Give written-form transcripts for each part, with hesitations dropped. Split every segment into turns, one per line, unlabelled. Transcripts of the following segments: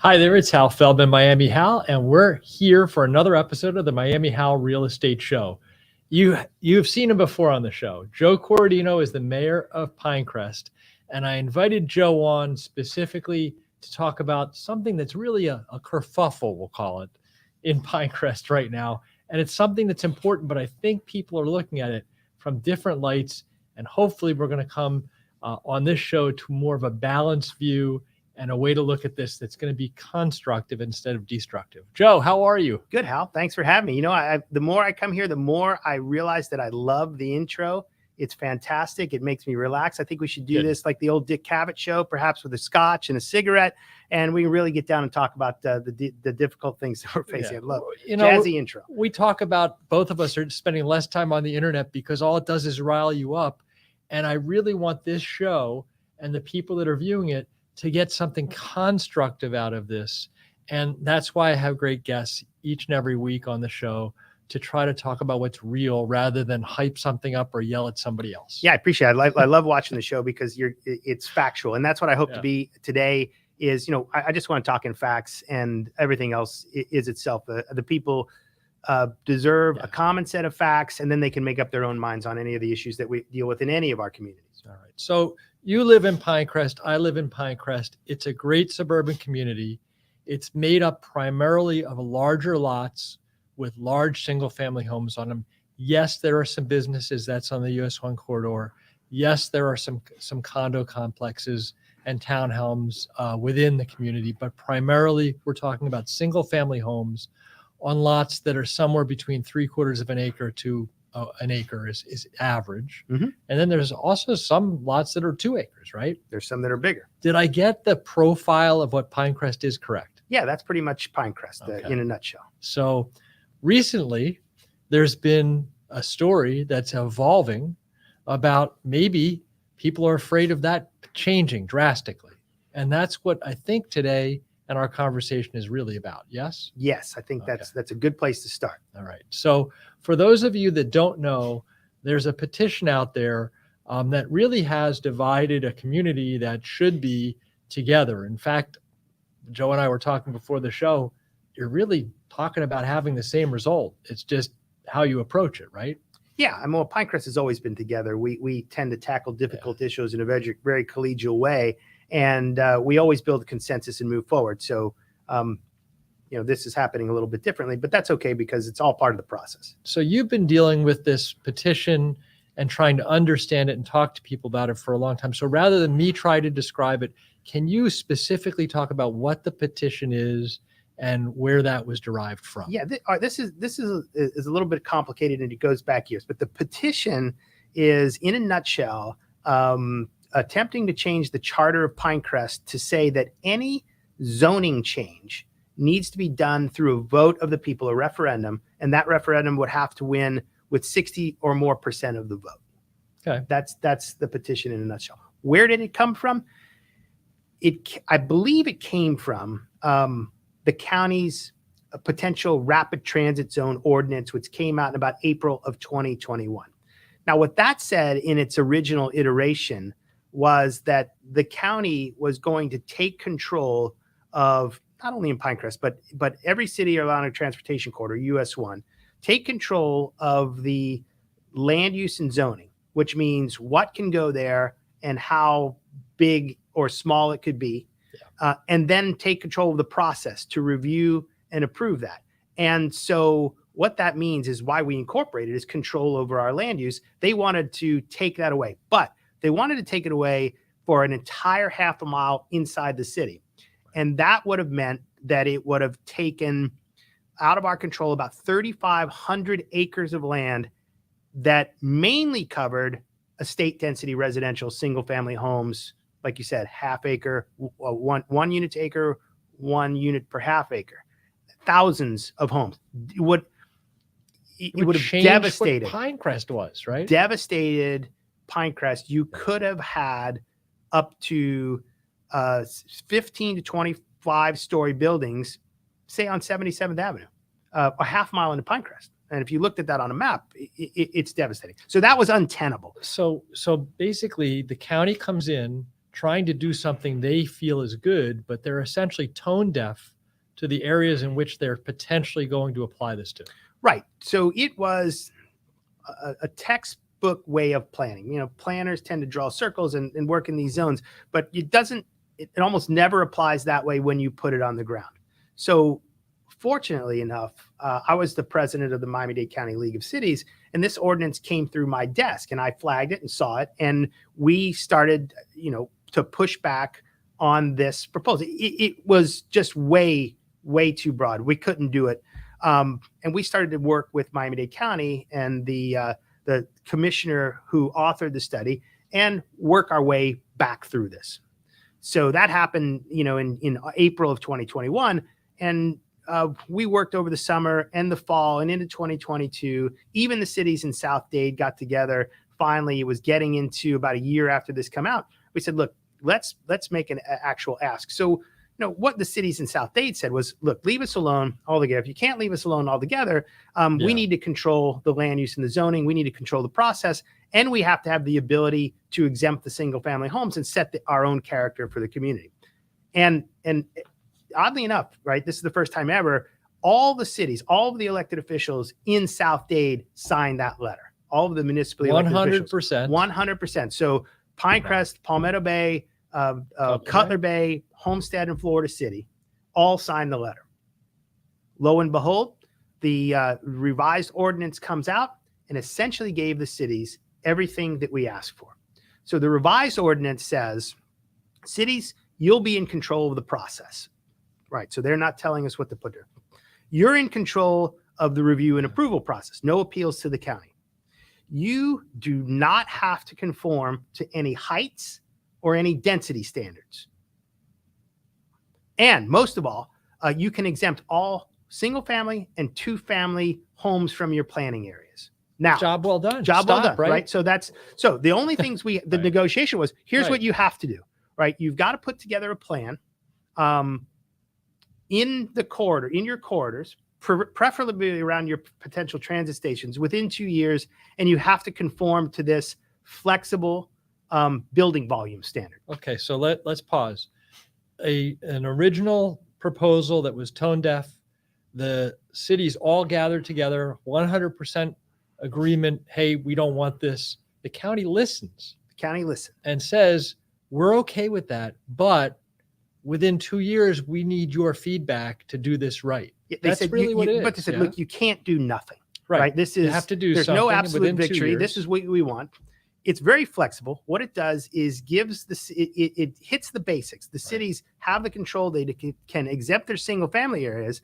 Hi there, it's Hal Feldman, Miami Hal, and we're here for another episode of the MiamiHal Real Estate Show. You've seen him before on the show. Joe Corradino is the mayor of Pinecrest, and I invited Joe on specifically to talk about something that's really a kerfuffle, we'll call it, in Pinecrest right now. And it's something that's important, but I think people are looking at it from different lights, and hopefully we're going to come on this show to more of a balanced view and a way to look at this that's going to be constructive instead of destructive. Joe, how are you?
Good, Hal. Thanks for having me. You know, the more I come here, the more I realize that I love the intro. It's fantastic. It makes me relax. I think we should do this like the old Dick Cavett show, perhaps with a scotch and a cigarette, and we can really get down and talk about the difficult things that we're facing. I love jazzy intro.
We talk about, both of us are spending less time on the internet because all it does is rile you up. And I really want this show and the people that are viewing it to get something constructive out of this. And that's why I have great guests each and every week on the show to try to talk about what's real rather than hype something up or yell at somebody else.
Yeah, I appreciate it. I love watching the show because it's factual. And that's what I hope to be today is, you know, I just want to talk in facts, and everything else is itself. The people deserve a common set of facts, and then they can make up their own minds on any of the issues that we deal with in any of our communities.
All right. So you live in Pinecrest. I live in Pinecrest. It's a great suburban community. It's made up primarily of larger lots with large single-family homes on them. Yes, there are some businesses that's on the US 1 corridor. Yes, there are some condo complexes and townhomes within the community, but primarily we're talking about single-family homes on lots that are somewhere between 3/4 of an acre to an acre is average.
Mm-hmm.
And then there's also some lots that are 2 acres, right?
There's some that are bigger.
Did I get the profile of what Pinecrest is correct?
Yeah, that's pretty much Pinecrest in a nutshell.
So recently there's been a story that's evolving about maybe people are afraid of that changing drastically. And that's what I think today and our conversation is really about. Yes?
Yes, I think that's a good place to start.
All right. So for those of you that don't know, there's a petition out there that really has divided a community that should be together. In fact, Joe and I were talking before the show, you're really talking about having the same result. It's just how you approach it, right?
Yeah, I mean, well, Pinecrest has always been together. We tend to tackle difficult issues in a very collegial way. And we always build consensus and move forward. So, you know, this is happening a little bit differently, but that's okay because it's all part of the process.
So you've been dealing with this petition and trying to understand it and talk to people about it for a long time. So rather than me try to describe it, can you specifically talk about what the petition is and where that was derived from?
Yeah, this is a little bit complicated and it goes back years, but the petition is, in a nutshell, attempting to change the charter of Pinecrest to say that any zoning change needs to be done through a vote of the people, a referendum, and that referendum would have to win with 60% or more of the vote.
Okay.
That's the petition in a nutshell. Where did it come from? I believe it came from the county's potential rapid transit zone ordinance, which came out in about April of 2021. Now, what that said in its original iteration was that the county was going to take control of, not only in Pinecrest, but every city along a transportation corridor, US 1, take control of the land use and zoning, which means what can go there and how big or small it could be, and then take control of the process to review and approve that. And so what that means is why we incorporated is control over our land use. They wanted to take that away, but they wanted to take it away for an entire half a mile inside the city. And that would have meant that it would have taken out of our control about 3,500 acres of land that mainly covered estate density residential single family homes. Like you said, half acre, one unit to acre, 1 unit per half acre, thousands of homes. It would have devastated
what Pinecrest was, right?
Devastated Pinecrest. You could have had up to 15 to 25 story buildings, say on 77th Avenue, a half mile into Pinecrest. And if you looked at that on a map, it's devastating. So that was untenable.
So basically the county comes in, trying to do something they feel is good, but they're essentially tone deaf to the areas in which they're potentially going to apply this to.
Right. So it was a textbook way of planning. You know, planners tend to draw circles and work in these zones, but it almost never applies that way when you put it on the ground. So fortunately enough, I was the president of the Miami-Dade County League of Cities, and this ordinance came through my desk, and I flagged it and saw it, and we started, to push back on this proposal. It was just way too broad. We couldn't do it. And we started to work with Miami-Dade County and the commissioner who authored the study and work our way back through this. So that happened, in April of 2021. And we worked over the summer and the fall and into 2022. Even the cities in South Dade got together. Finally, it was getting into about a year after this come out. We said, look, let's make an actual ask. So, what the cities in South Dade said was, look, leave us alone altogether. If you can't leave us alone altogether, we need to control the land use and the zoning. We need to control the process. And we have to have the ability to exempt the single family homes and set our own character for the community. And oddly enough, right, this is the first time ever, all the cities, all of the elected officials in South Dade signed that letter. All of the municipally elected officials.
100%.
100%. So Pinecrest, Palmetto Bay, Cutler Bay, Homestead, and Florida City all signed the letter. Lo and behold, the revised ordinance comes out and essentially gave the cities everything that we asked for. So the revised ordinance says, cities, you'll be in control of the process. Right. So they're not telling us what to put there. You're in control of the review and approval process. No appeals to the county. You do not have to conform to any heights or any density standards. And most of all, you can exempt all single family and two family homes from your planning areas. Now,
job well done.
Well done, right? So the only things the
Right.
negotiation was, here's what you have to do, right? You've got to put together a plan in your corridors, preferably around your potential transit stations within 2 years, and you have to conform to this flexible building volume standard.
Okay, so let's pause. An original proposal that was tone deaf. The cities all gathered together, 100% agreement. Hey, we don't want this. The county listens. And says, we're okay with that, but within 2 years, we need your feedback to do this right. That's really what it is.
But they said, look, you can't do nothing.
Right.
This
You
is,
have to do
there's
something
no absolute
within 2
victory.
years.
This is what we want. It's very flexible. What it does is it hits the basics. The cities have the control. They can exempt their single family areas.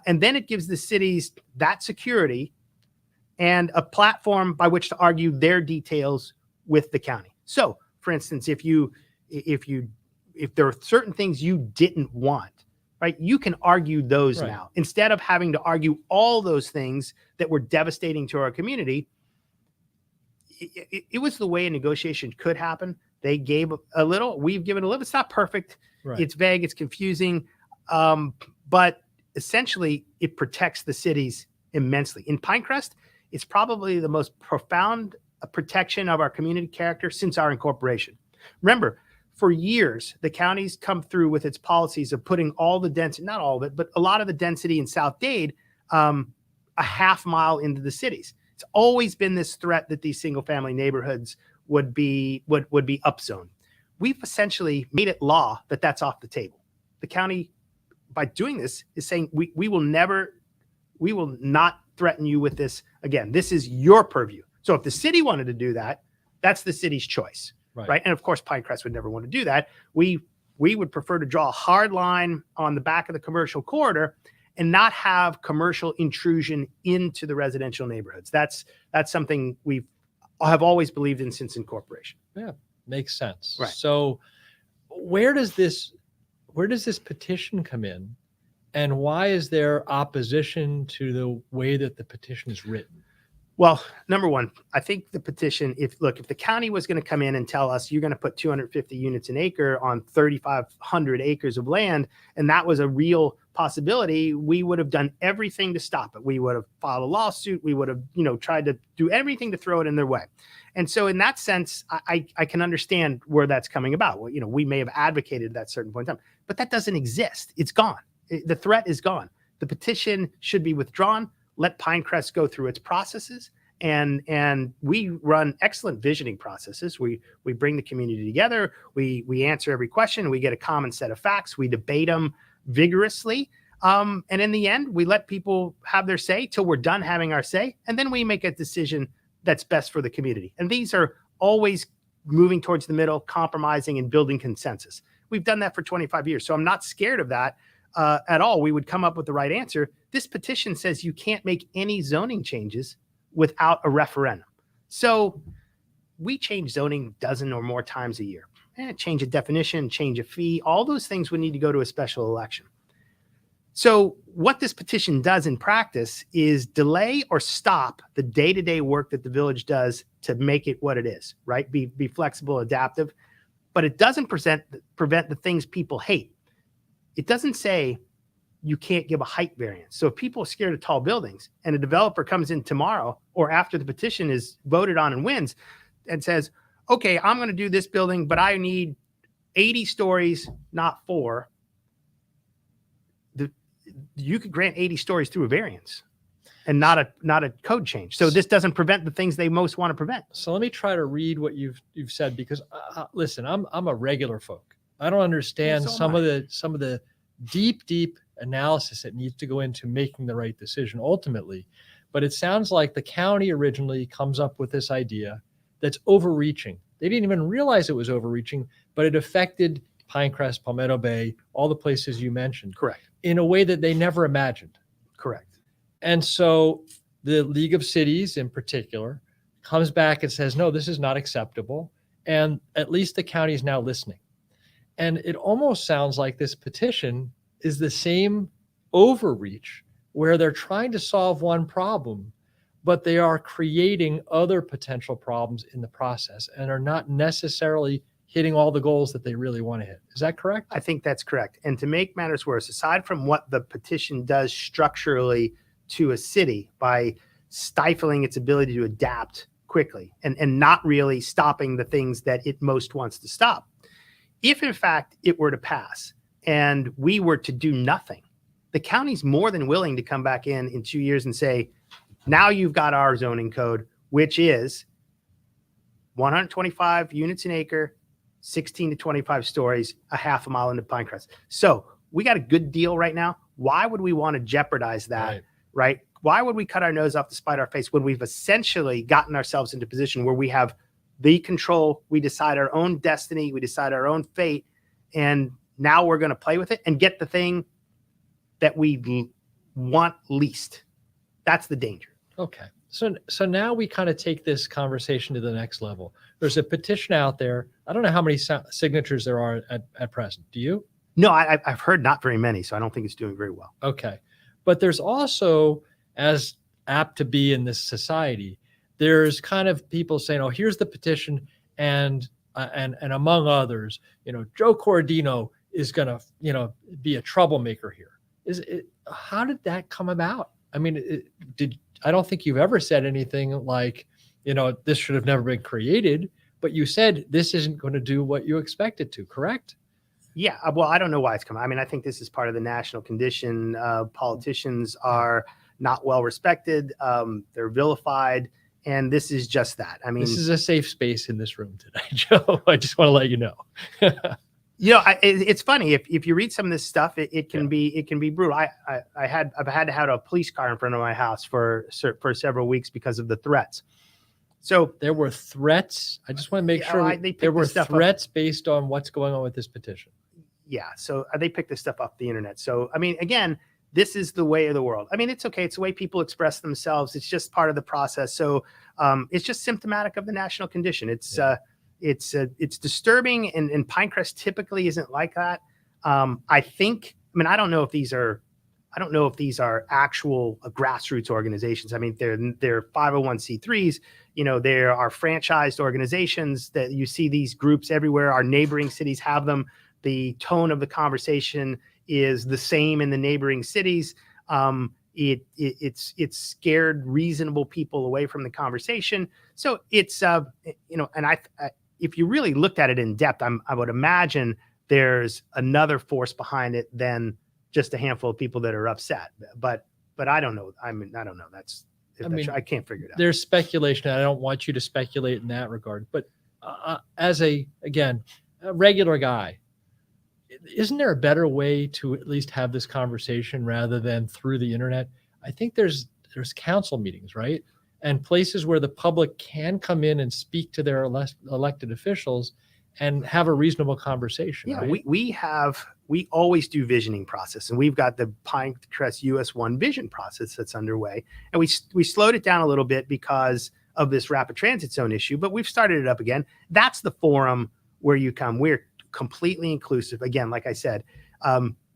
And then it gives the cities that security and a platform by which to argue their details with the county. So, for instance, if there are certain things you didn't want, right, you can argue those now instead of having to argue all those things that were devastating to our community. It was the way a negotiation could happen. They gave a little, we've given a little. It's not perfect.
Right.
It's vague. It's confusing. But essentially, it protects the cities immensely. In Pinecrest, it's probably the most profound protection of our community character since our incorporation. Remember, for years, the county's come through with its policies of putting all the density, not all of it, but a lot of the density in South Dade, a half mile into the cities. It's always been this threat that these single family neighborhoods would be upzoned. We've essentially made it law that that's off the table. The county, by doing this, is saying we will not threaten you with this again. This is your purview. So if the city wanted to do that, that's the city's choice. Right. And of course, Pinecrest would never want to do that. We would prefer to draw a hard line on the back of the commercial corridor and not have commercial intrusion into the residential neighborhoods. That's something we have always believed in since incorporation.
Yeah, makes sense.
Right.
So where does this petition come in, and why is there opposition to the way that the petition is written?
Well, number one, I think the petition, if the county was going to come in and tell us you're going to put 250 units an acre on 3,500 acres of land, and that was a real possibility, we would have done everything to stop it. We would have filed a lawsuit. We would have, tried to do everything to throw it in their way. And so in that sense, I can understand where that's coming about. Well, we may have advocated that certain point in time, but that doesn't exist. It's gone. The threat is gone. The petition should be withdrawn. Let Pinecrest go through its processes, and we run excellent visioning processes. We bring the community together. We answer every question. We get a common set of facts. We debate them vigorously, and in the end, we let people have their say till we're done having our say, and then we make a decision that's best for the community. And these are always moving towards the middle, compromising, and building consensus. We've done that for 25 years, so I'm not scared of that. At all. We would come up with the right answer. This petition says you can't make any zoning changes without a referendum. So we change zoning a dozen or more times a year. Change a definition, change a fee, all those things would need to go to a special election. So what this petition does in practice is delay or stop the day-to-day work that the village does to make it what it is, right? Be flexible, adaptive, but it doesn't prevent the things people hate. It doesn't say you can't give a height variance. So if people are scared of tall buildings and a developer comes in tomorrow or after the petition is voted on and wins and says, okay, I'm going to do this building, but I need 80 stories, not 4. You could grant 80 stories through a variance and not a code change. So this doesn't prevent the things they most want to prevent.
So let me try to read what you've said, because listen, I'm a regular folk. I don't understand some of the deep analysis that needs to go into making the right decision ultimately. But it sounds like the county originally comes up with this idea that's overreaching. They didn't even realize it was overreaching, but it affected Pinecrest, Palmetto Bay, all the places you mentioned.
Correct.
In a way that they never imagined.
Correct.
And so the League of Cities in particular comes back and says, no, this is not acceptable. And at least the county is now listening. And it almost sounds like this petition is the same overreach where they're trying to solve one problem, but they are creating other potential problems in the process and are not necessarily hitting all the goals that they really want to hit. Is that correct?
I think that's correct. And to make matters worse, aside from what the petition does structurally to a city by stifling its ability to adapt quickly and not really stopping the things that it most wants to stop, if in fact it were to pass and we were to do nothing, the county's more than willing to come back in 2 years and say, now you've got our zoning code, which is 125 units an acre, 16 to 25 stories, a half a mile into Pinecrest. So we got a good deal right now. Why would we want to jeopardize that, right? Why would we cut our nose off to spite our face when we've essentially gotten ourselves into a position where we have the control, we decide our own destiny, we decide our own fate, and now we're going to play with it and get the thing that we want least. That's the danger.
Okay. So now we kind of take this conversation to the next level. There's a petition out there. I don't know how many signatures there are at present. Do you?
No, I've heard not very many, so I don't think it's doing very well.
Okay. But there's also, as apt to be in this society, there's kind of people saying, oh, here's the petition. And among others, Joe Corradino is going to, be a troublemaker here. How did that come about? I mean, I don't think you've ever said anything like, this should have never been created, but you said this isn't going to do what you expect it to, correct?
Yeah. Well, I don't know why it's coming. I mean, I think this is part of the national condition. Politicians are not well respected. They're vilified. And this is just that. I mean,
this is a safe space in this room today, Joe. I just want to let you know.
It's funny if you read some of this stuff, it can be brutal. I've had to have a police car in front of my house for several weeks because of the threats. So
there were threats. I just want to make sure there were threats based on what's going on with this petition.
Yeah. So they picked this stuff off the internet. So I mean, again, this is the way of the world. I mean, it's okay. It's the way people express themselves. It's just part of the process. So it's just symptomatic of the national condition. It's disturbing, and Pinecrest typically isn't like that. I don't know if these are I don't know if these are actual grassroots organizations. I mean, they're 501c3s. There are franchised organizations that you see these groups everywhere. Our neighboring cities have them. The tone of the conversation is the same in the neighboring cities. It's scared reasonable people away from the conversation. So it's and if you really looked at it in depth, I would imagine there's another force behind it than just a handful of people that are upset. But I don't know. I don't know. I can't figure it out.
There's speculation. I don't want you to speculate in that regard. But as a regular guy, isn't there a better way to at least have this conversation rather than through the internet? I think there's council meetings, right? And places where the public can come in and speak to their elected officials and have a reasonable conversation.
Yeah,
right?
we always do visioning process, and we've got the Pinecrest US1 vision process that's underway. And we slowed it down a little bit because of this rapid transit zone issue, but we've started it up again. That's the forum where you come. We're completely inclusive. Again, like I said,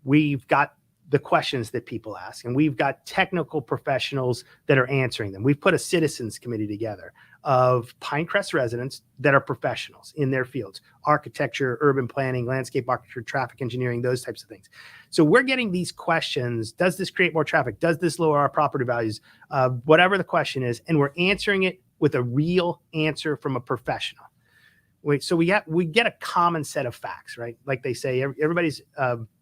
we've got the questions that people ask, and we've got technical professionals that are answering them. We've put a citizens committee together of Pinecrest residents that are professionals in their fields: architecture, urban planning, landscape architecture, traffic engineering, those types of things. So we're getting these questions. Does this create more traffic? Does this lower our property values? Whatever the question is, and we're answering it with a real answer from a professional. So we get a common set of facts, right? Like they say, everybody's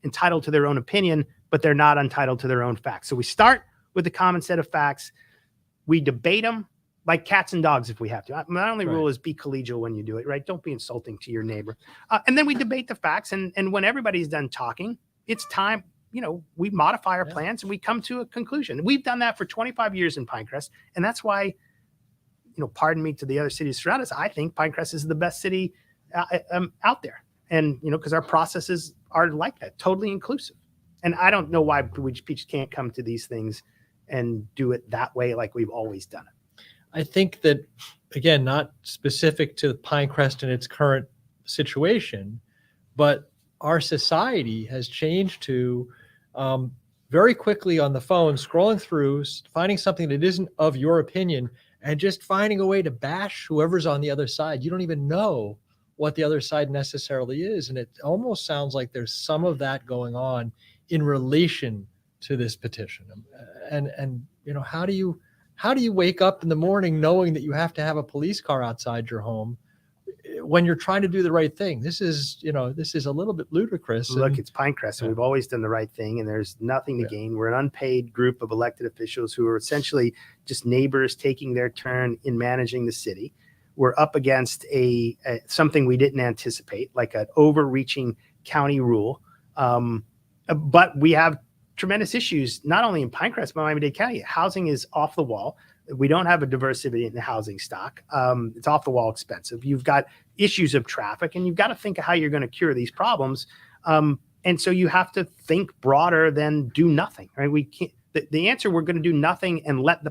entitled to their own opinion, but they're not entitled to their own facts. So we start with the common set of facts. We debate them like cats and dogs if we have to. My only rule is be collegial when you do it, right? Don't be insulting to your neighbor. And then we debate the facts. And when everybody's done talking, it's time, we modify our plans and we come to a conclusion. We've done that for 25 years in Pinecrest. And that's why, pardon me to the other cities surrounding us, I think Pinecrest is the best city out there. And, because our processes are like that, totally inclusive. And I don't know why we just can't come to these things and do it that way like we've always done it.
I think that, again, not specific to Pinecrest and its current situation, but our society has changed to very quickly on the phone, scrolling through, finding something that isn't of your opinion, and just finding a way to bash whoever's on the other side. You don't even know what the other side necessarily is. And it almost sounds like there's some of that going on in relation to this petition. And how do you wake up in the morning knowing that you have to have a police car outside your home when you're trying to do the right thing? This is a little bit ludicrous.
Look, it's Pinecrest, and we've always done the right thing, and there's nothing to gain. We're an unpaid group of elected officials who are essentially just neighbors taking their turn in managing the city. We're up against something we didn't anticipate, like an overreaching county rule. But we have tremendous issues, not only in Pinecrest, but Miami-Dade County. Housing is off the wall. We don't have a diversity in the housing stock. It's off the wall expensive. You've got issues of traffic, and you've got to think of how you're going to cure these problems. And so you have to think broader than do nothing, right? We can't. The answer, we're going to do nothing and let the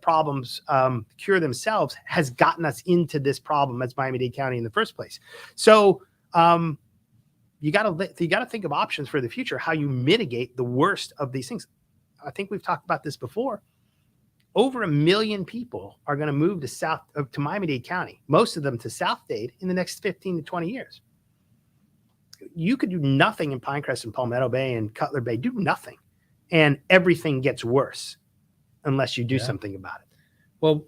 problems cure themselves, has gotten us into this problem as Miami-Dade County in the first place. So you got to think of options for the future, how you mitigate the worst of these things. I think we've talked about this before. Over 1 million people are going to move to Miami-Dade County, most of them to South Dade, in the next 15 to 20 years. You could do nothing in Pinecrest and Palmetto Bay and Cutler Bay, do nothing. And everything gets worse unless you do something about it.
Well,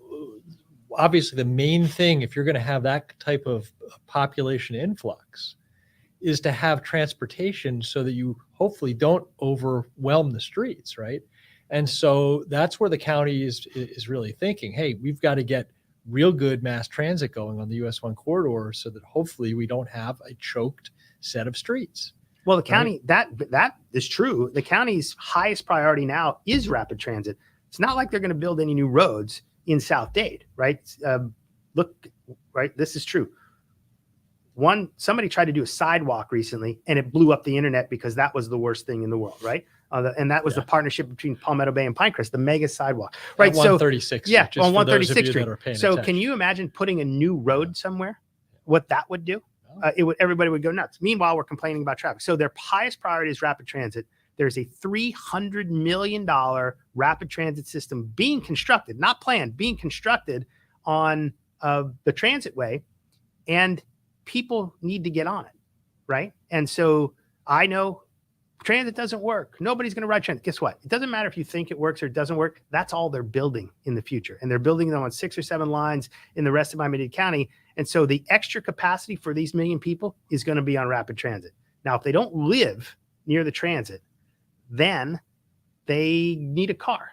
obviously the main thing, if you're going to have that type of population influx, is to have transportation so that you hopefully don't overwhelm the streets, right? And so that's where the county is really thinking, hey, we've got to get real good mass transit going on the US 1 corridor so that hopefully we don't have a choked set of streets.
Well, the county, that is true. The county's highest priority now is rapid transit. It's not like they're going to build any new roads in South Dade, right? Look, right, this is true. Somebody tried to do a sidewalk recently, and it blew up the internet because that was the worst thing in the world, right? And that was the partnership between Palmetto Bay and Pinecrest, the mega sidewalk, right?
On 136th.
Yeah,
on
136th Street. So
attention.
Can you imagine putting a new road somewhere? What that would do? Everybody would go nuts. Meanwhile, we're complaining about traffic. So their highest priority is rapid transit. There's a $300 million rapid transit system being constructed, not planned, being constructed on the transitway, and people need to get on it, right? And so I know transit doesn't work. Nobody's going to ride transit. Guess what? It doesn't matter if you think it works or it doesn't work. That's all they're building in the future. And they're building them on 6 or 7 lines in the rest of Miami-Dade County. And so the extra capacity for these million people is going to be on rapid transit. Now, if they don't live near the transit, then they need a car.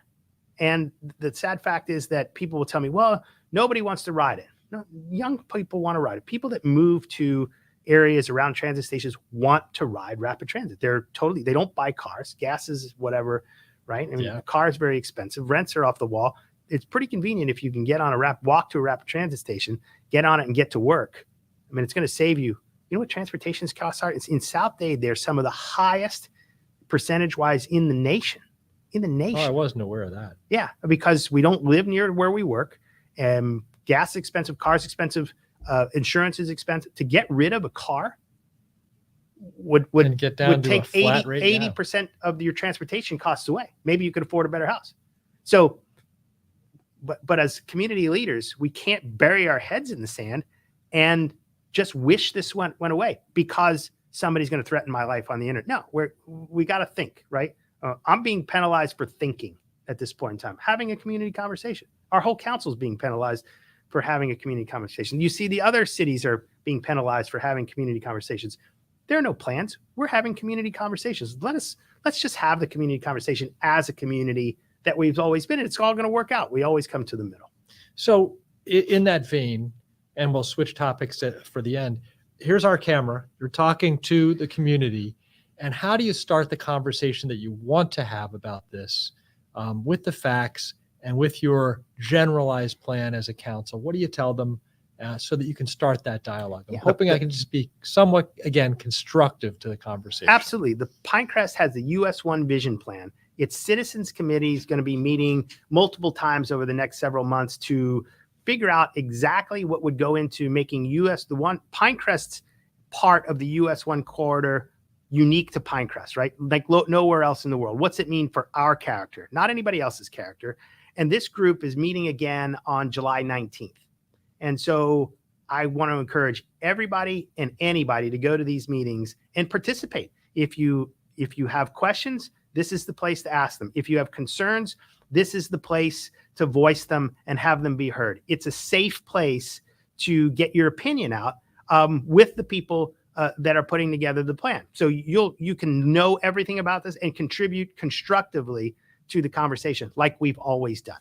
And the sad fact is that people will tell me, well, nobody wants to ride it. No, young people want to ride it. People that move to areas around transit stations want to ride rapid transit. They don't buy cars. Gas is whatever, right? I mean, a car is very expensive. Rents are off the wall. It's pretty convenient if you can get on walk to a rapid transit station, get on it and get to work. I mean, it's going to save you. You know what transportation costs are? It's in South Dade. They're some of the highest percentage-wise in the nation. Oh,
I wasn't aware of that.
Yeah, because we don't live near where we work, and gas is expensive, cars expensive, insurance is expensive. To get rid of a car would take 80% of your transportation costs away. Maybe you could afford a better house. So, but as community leaders, we can't bury our heads in the sand and just wish this went away because somebody's going to threaten my life on the internet. No, we got to think, right? I'm being penalized for thinking at this point in time, having a community conversation. Our whole council is being penalized for having a community conversation. You see the other cities are being penalized for having community conversations. There are no plans. We're having community conversations. Let's just have the community conversation as a community that we've always been in. It's all going to work out. We always come to the middle.
So in that vein, and we'll switch topics for the end, here's our camera. You're talking to the community. And how do you start the conversation that you want to have about this with the facts and with your generalized plan as a council? What do you tell them so that you can start that dialogue? I'm hoping I can just be somewhat, again, constructive to the conversation.
Absolutely. The Pinecrest has the US 1 vision plan. Its citizens committee is going to be meeting multiple times over the next several months to figure out exactly what would go into making Pinecrest's part of the US 1 corridor unique to Pinecrest, right? Like nowhere else in the world. What's it mean for our character, not anybody else's character? And this group is meeting again on July 19th. And so I want to encourage everybody and anybody to go to these meetings and participate. If you have questions, this is the place to ask them. If you have concerns, this is the place to voice them and have them be heard. It's a safe place to get your opinion out with the people that are putting together the plan. So you can know everything about this and contribute constructively to the conversation like we've always done.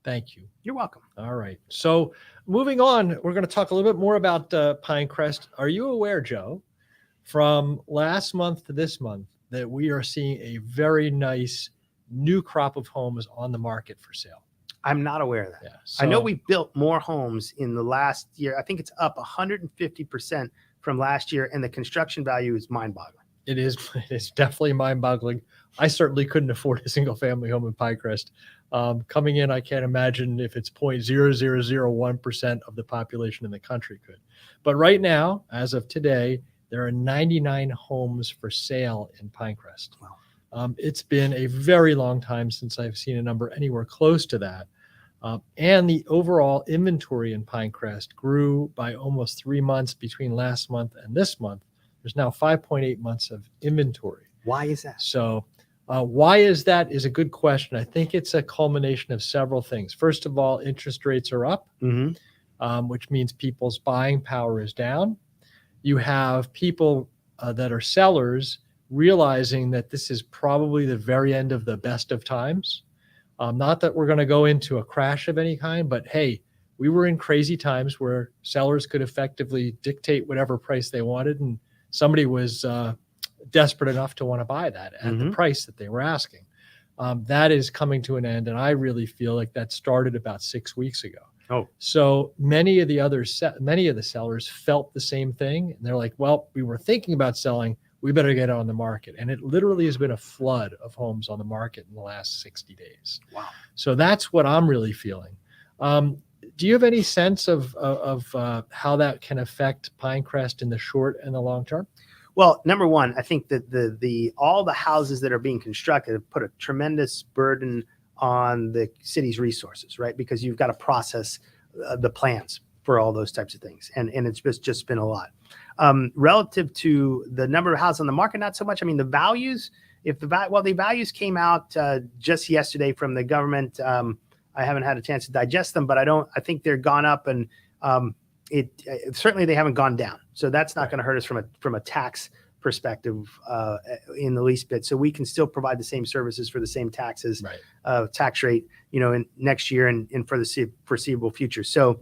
Thank you.
You're welcome.
All right. So moving on, we're going to talk a little bit more about Pinecrest. Are you aware, Joe, from last month to this month, that we are seeing a very nice new crop of homes on the market for sale?
I'm not aware of that.
Yeah, so,
I know we built more homes in the last year. I think it's up 150% from last year, and the construction value is mind-boggling.
It is definitely mind-boggling. I certainly couldn't afford a single-family home in Pinecrest. Coming in, I can't imagine if it's 0.0001% of the population in the country could. But right now, as of today, there are 99 homes for sale in Pinecrest.
Wow.
It's been a very long time since I've seen a number anywhere close to that. And the overall inventory in Pinecrest grew by almost 3 months between last month and this month. There's now 5.8 months of inventory.
Why is that?
So why is that is a good question. I think it's a culmination of several things. First of all, interest rates are up, which means people's buying power is down. You have people that are sellers realizing that this is probably the very end of the best of times. Not that we're going to go into a crash of any kind, but hey, we were in crazy times where sellers could effectively dictate whatever price they wanted, and somebody was desperate enough to want to buy that at the price that they were asking. That is coming to an end, and I really feel like that started about 6 weeks ago.
Oh,
so many of the sellers felt the same thing, and they're like, "Well, we were thinking about selling. We better get it on the market." And it literally has been a flood of homes on the market in the last 60 days.
Wow.
So that's what I'm really feeling. Do you have any sense of how that can affect Pinecrest in the short and the long term?
Well, number one, I think that all the houses that are being constructed have put a tremendous burden on the city's resources, right? Because you've got to process the plans for all those types of things, and it's just been a lot. Relative to the number of houses on the market, not so much. I mean, the values, the values came out just yesterday from the government. I haven't had a chance to digest them, but I think they're gone up, and certainly they haven't gone down. So that's not going to hurt us from a tax perspective in the least bit. So we can still provide the same services for the same taxes, tax rate, in next year and for the foreseeable future. So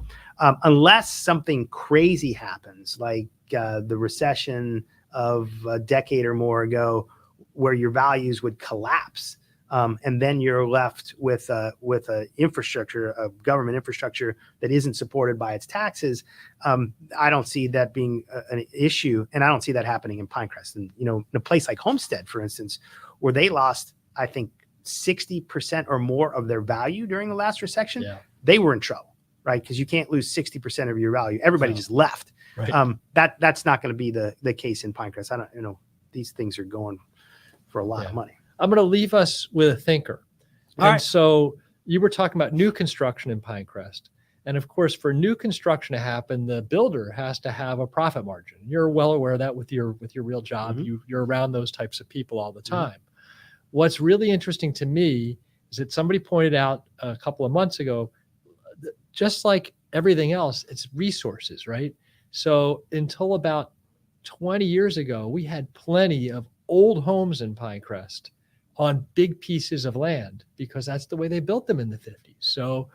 unless something crazy happens, like the recession of a decade or more ago, where your values would collapse, and then you're left with a infrastructure, a government infrastructure that isn't supported by its taxes. I don't see that being an issue, and I don't see that happening in Pinecrest. And in a place like Homestead, for instance, where they lost, I think, 60% or more of their value during the last recession, they were in trouble, right? Because you can't lose 60% of your value. Everybody just left. Right. That's not going to be the case in Pinecrest. I don't, these things are going for a lot of money.
I'm going to leave us with a thinker.
All right.
So you were talking about new construction in Pinecrest. And of course, for new construction to happen, the builder has to have a profit margin. You're well aware of that with your real job. Mm-hmm. You're around those types of people all the time. Mm-hmm. What's really interesting to me is that somebody pointed out a couple of months ago, just like everything else, it's resources, right? So until about 20 years ago, we had plenty of old homes in Pinecrest on big pieces of land, because that's the way they built them in the 50s. So,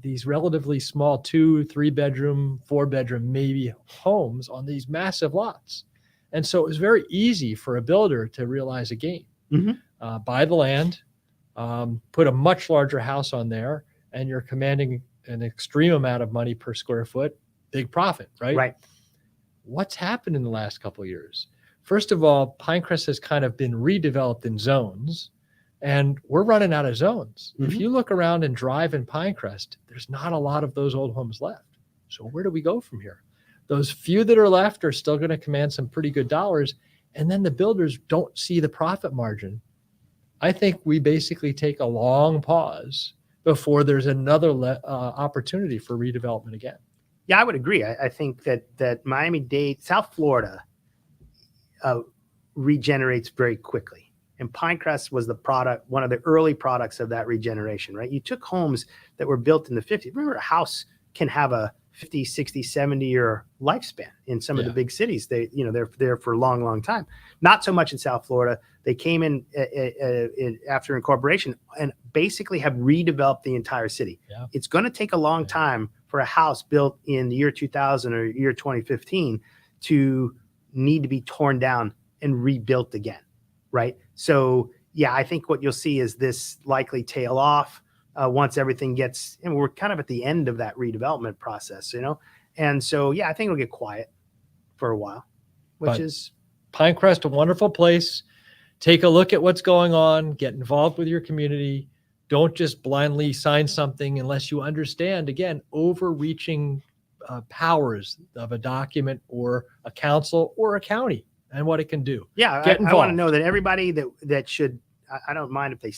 these relatively small 2, 3 bedroom, 4 bedroom, maybe homes on these massive lots. And so it was very easy for a builder to realize a gain, buy the land, put a much larger house on there, and you're commanding an extreme amount of money per square foot, big profit, right? Right. What's happened in the last couple of years? First of all, Pinecrest has kind of been redeveloped in zones, and we're running out of zones. Mm-hmm. If you look around and drive in Pinecrest, there's not a lot of those old homes left. So where do we go from here? Those few that are left are still going to command some pretty good dollars, and then the builders don't see the profit margin. I think we basically take a long pause before there's another opportunity for redevelopment again.
Yeah, I would agree. I think that Miami-Dade, South Florida, regenerates very quickly. And Pinecrest was one of the early products of that regeneration, right? You took homes that were built in the 50s. Remember, a house can have a 50, 60, 70-year lifespan in some of the big cities. They're there for a long, long time. Not so much in South Florida. They came in after incorporation and basically have redeveloped the entire city. Yeah. It's going to take a long time for a house built in the year 2000 or year 2015 to need to be torn down and rebuilt again, right? So, I think what you'll see is this likely tail off once everything gets, and we're kind of at the end of that redevelopment process, And so, I think it'll get quiet for a while, but is
Pinecrest, a wonderful place. Take a look at what's going on, get involved with your community. Don't just blindly sign something unless you understand, again, overreaching powers of a document or a council or a county and what it can do.
Yeah, I want to know that everybody that should, I don't mind if they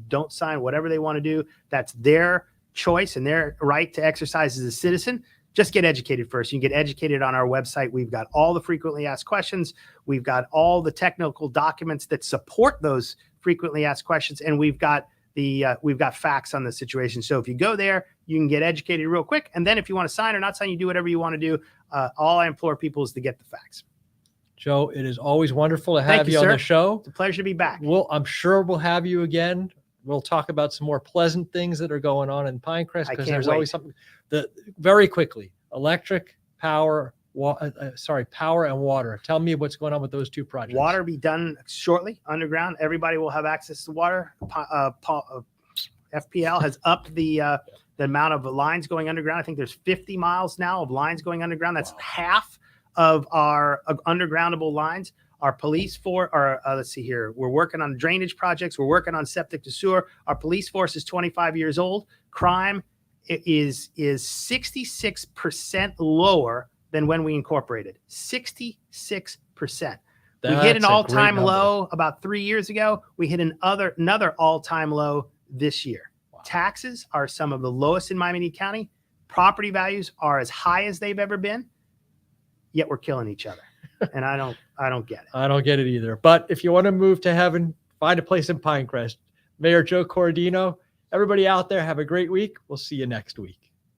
don't sign, whatever they want to do. That's their choice and their right to exercise as a citizen. Just get educated first. You can get educated on our website. We've got all the frequently asked questions. We've got all the technical documents that support those frequently asked questions. And we've got facts on the situation. So if you go there, you can get educated real quick. And then if you want to sign or not sign, you do whatever you want to do. All I implore people is to get the facts.
Joe, it is always wonderful to have you on the show.
It's a pleasure to be back.
I'm sure we'll have you again. We'll talk about some more pleasant things that are going on in Pinecrest, because there's always something very quickly, electric, power and water. Tell me what's going on with those two projects.
Water be done shortly underground. Everybody will have access to water. FPL has upped the amount of lines going underground. I think there's 50 miles now of lines going underground. That's half of our undergroundable lines. Our police force, let's see here. We're working on drainage projects. We're working on septic to sewer. Our police force is 25 years old. Crime is 66% lower than when we incorporated. 66%. We hit an
That's a great
all-time
number.
low about 3 years ago. We hit another all-time low this year.
Wow.
Taxes are some of the lowest in Miami-Dade County. Property values are as high as they've ever been. Yet we're killing each other, and I don't get it.
I don't get it either. But if you want to move to heaven, find a place in Pinecrest. Mayor Joe Corradino, everybody out there, have a great week. We'll see you next week.